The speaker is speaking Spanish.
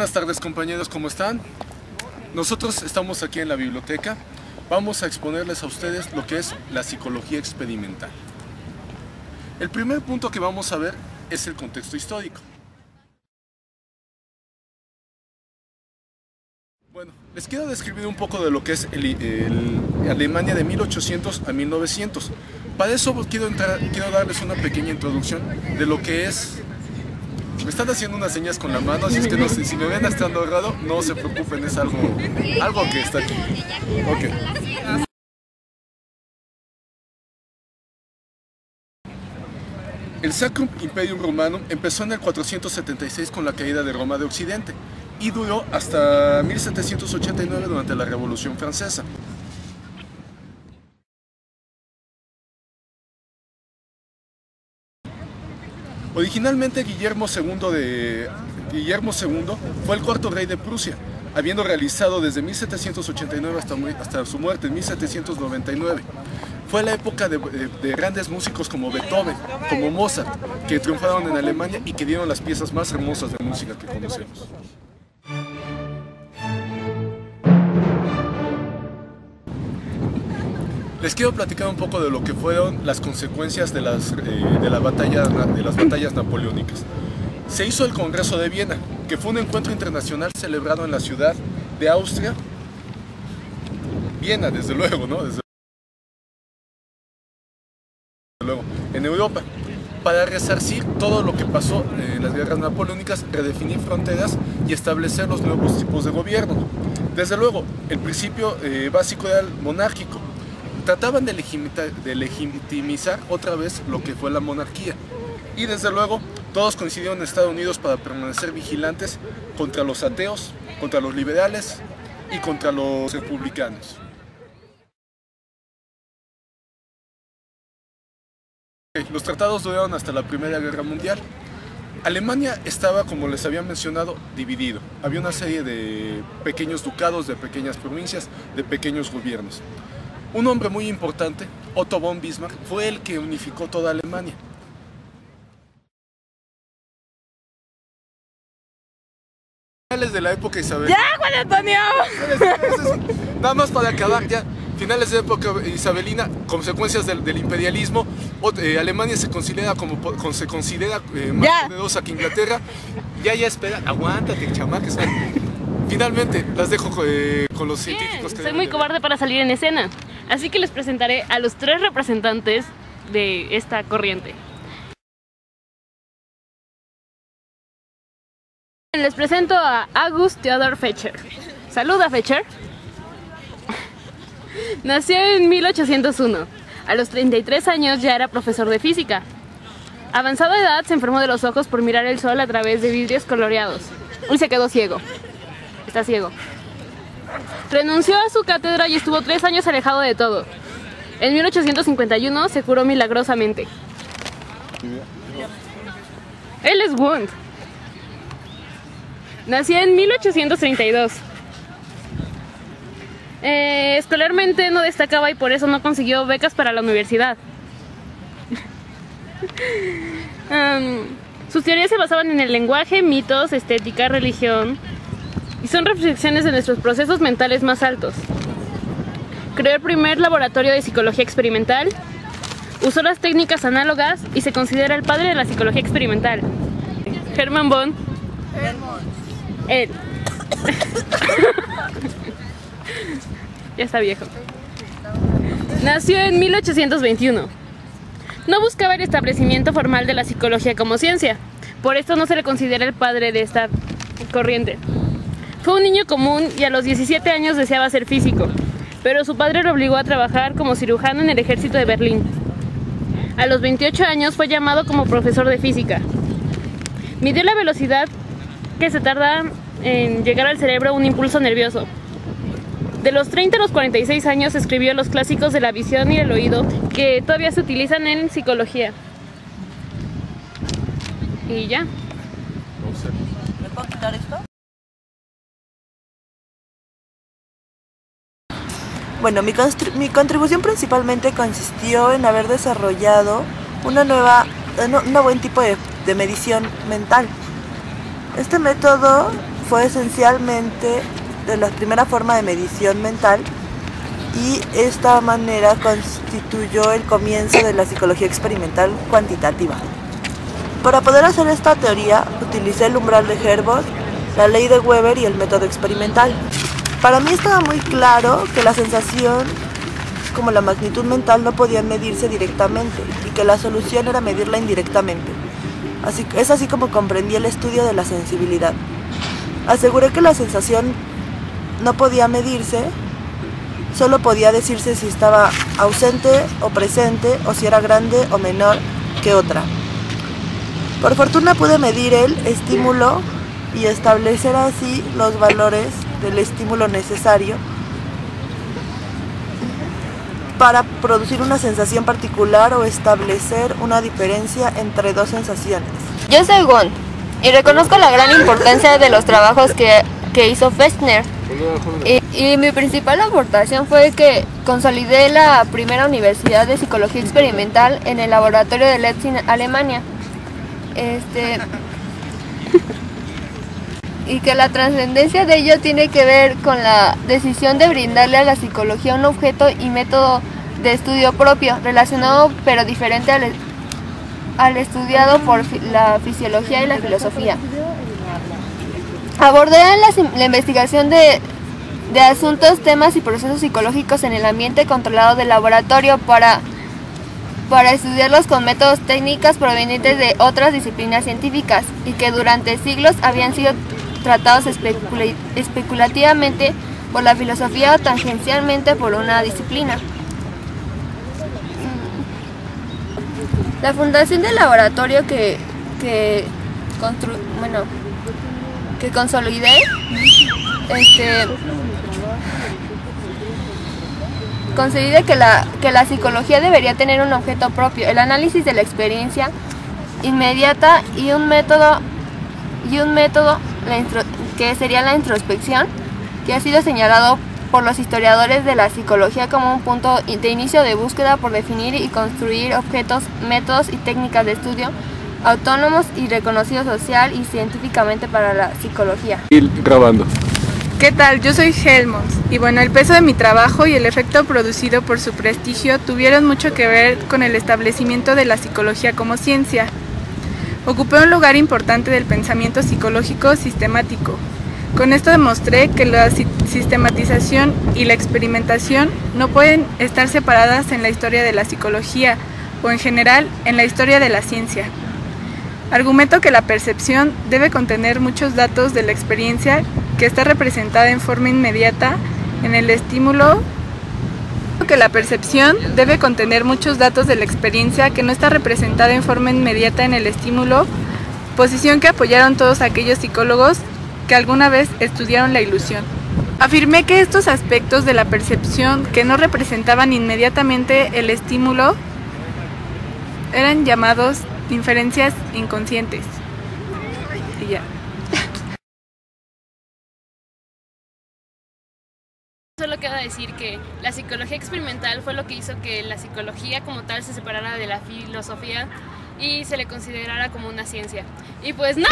Buenas tardes compañeros, ¿cómo están? Nosotros estamos aquí en la biblioteca. Vamos a exponerles a ustedes lo que es la psicología experimental. El primer punto que vamos a ver es el contexto histórico. Bueno, les quiero describir un poco de lo que es Alemania de 1800 a 1900. Para eso quiero darles una pequeña introducción de lo que es... Me están haciendo unas señas con la mano, así es que no sé, si me ven estando raro, no se preocupen, es algo que está aquí. Okay. El Sacrum Imperium Romanum empezó en el 476 con la caída de Roma de Occidente y duró hasta 1789 durante la Revolución Francesa. Originalmente Guillermo II fue el cuarto rey de Prusia, habiendo realizado desde 1789 hasta su muerte en 1799. Fue la época de grandes músicos como Beethoven, como Mozart, que triunfaron en Alemania y que dieron las piezas más hermosas de música que conocemos. Les quiero platicar un poco de lo que fueron las consecuencias de las batallas napoleónicas. Se hizo el Congreso de Viena, que fue un encuentro internacional celebrado en la ciudad de Austria, Viena, desde luego, ¿no? Desde luego, en Europa, para resarcir todo lo que pasó en las guerras napoleónicas, redefinir fronteras y establecer los nuevos tipos de gobierno. Desde luego, el principio básico era el monárquico. Trataban de legitimizar otra vez lo que fue la monarquía. Y desde luego, todos coincidieron en Estados Unidos para permanecer vigilantes contra los ateos, contra los liberales y contra los republicanos. Los tratados duraron hasta la Primera Guerra Mundial. Alemania estaba, como les había mencionado, dividido. Había una serie de pequeños ducados, de pequeñas provincias, de pequeños gobiernos. Un hombre muy importante, Otto von Bismarck, fue el que unificó toda Alemania. Finales de la época isabelina. ¡Ya, Juan Antonio! Nada más para acabar ya. Finales de la época isabelina, consecuencias del imperialismo, Alemania se considera más poderosa que Inglaterra. Ya espera, aguántate, chamaques. Finalmente, las dejo con los científicos que... Soy muy cobarde para salir en escena, así que les presentaré a los tres representantes de esta corriente. Les presento a August Theodor Fetscher. Saluda, Fetscher. Nació en 1801. A los 33 años ya era profesor de física. A avanzada edad se enfermó de los ojos por mirar el sol a través de vidrios coloreados. Y se quedó ciego. Está ciego. Renunció a su cátedra y estuvo 3 años alejado de todo. En 1851 se curó milagrosamente. Él es Wundt. Nació en 1832. Escolarmente no destacaba y por eso no consiguió becas para la universidad. Sus teorías se basaban en el lenguaje, mitos, estética, religión, y son reflexiones de nuestros procesos mentales más altos. Creó el primer laboratorio de psicología experimental, usó las técnicas análogas y se considera el padre de la psicología experimental. Hermann von... Él. Ya está viejo. Nació en 1821. No buscaba el establecimiento formal de la psicología como ciencia, por esto no se le considera el padre de esta corriente. Fue un niño común y a los 17 años deseaba ser físico, pero su padre lo obligó a trabajar como cirujano en el ejército de Berlín. A los 28 años fue llamado como profesor de física. Midió la velocidad que se tarda en llegar al cerebro un impulso nervioso. De los 30 a los 46 años escribió los clásicos de la visión y el oído que todavía se utilizan en psicología. Y ya. ¿Me puedo quitar esto? Bueno, mi contribución principalmente consistió en haber desarrollado un buen tipo de medición mental. Este método fue esencialmente de la primera forma de medición mental y esta manera constituyó el comienzo de la psicología experimental cuantitativa. Para poder hacer esta teoría, utilicé el umbral de Herford, la ley de Weber y el método experimental. Para mí estaba muy claro que la sensación, como la magnitud mental, no podían medirse directamente y que la solución era medirla indirectamente. Es así como comprendí el estudio de la sensibilidad. Aseguré que la sensación no podía medirse, solo podía decirse si estaba ausente o presente o si era grande o menor que otra. Por fortuna pude medir el estímulo y establecer así los valores del estímulo necesario para producir una sensación particular o establecer una diferencia entre dos sensaciones. Yo soy Gon y reconozco la gran importancia de los trabajos que hizo Fechner. Y mi principal aportación fue que consolidé la primera universidad de psicología experimental en el laboratorio de Leipzig, Alemania. Y que la trascendencia de ello tiene que ver con la decisión de brindarle a la psicología un objeto y método de estudio propio, relacionado pero diferente al estudiado por la fisiología y la filosofía. Abordé la investigación de asuntos, temas y procesos psicológicos en el ambiente controlado del laboratorio para estudiarlos con métodos técnicas provenientes de otras disciplinas científicas y que durante siglos habían sido tratados especulativamente por la filosofía o tangencialmente por una disciplina. La fundación del laboratorio que consolidé considera que la psicología debería tener un objeto propio, el análisis de la experiencia inmediata y un método que sería la introspección, que ha sido señalado por los historiadores de la psicología como un punto de inicio de búsqueda por definir y construir objetos, métodos y técnicas de estudio autónomos y reconocidos social y científicamente para la psicología. Grabando. ¿Qué tal? Yo soy Helmons y bueno, el peso de mi trabajo y el efecto producido por su prestigio tuvieron mucho que ver con el establecimiento de la psicología como ciencia. Ocupé un lugar importante del pensamiento psicológico sistemático. Con esto demostré que la sistematización y la experimentación no pueden estar separadas en la historia de la psicología o en general en la historia de la ciencia. Argumento que la percepción debe contener muchos datos de la experiencia que está representada en forma inmediata en el estímulo, que la percepción debe contener muchos datos de la experiencia que no está representada en forma inmediata en el estímulo, posición que apoyaron todos aquellos psicólogos que alguna vez estudiaron la ilusión. Afirmé que estos aspectos de la percepción que no representaban inmediatamente el estímulo eran llamados inferencias inconscientes. Y ya. Solo queda decir que la psicología experimental fue lo que hizo que la psicología como tal se separara de la filosofía y se le considerara como una ciencia. Y pues ¡no!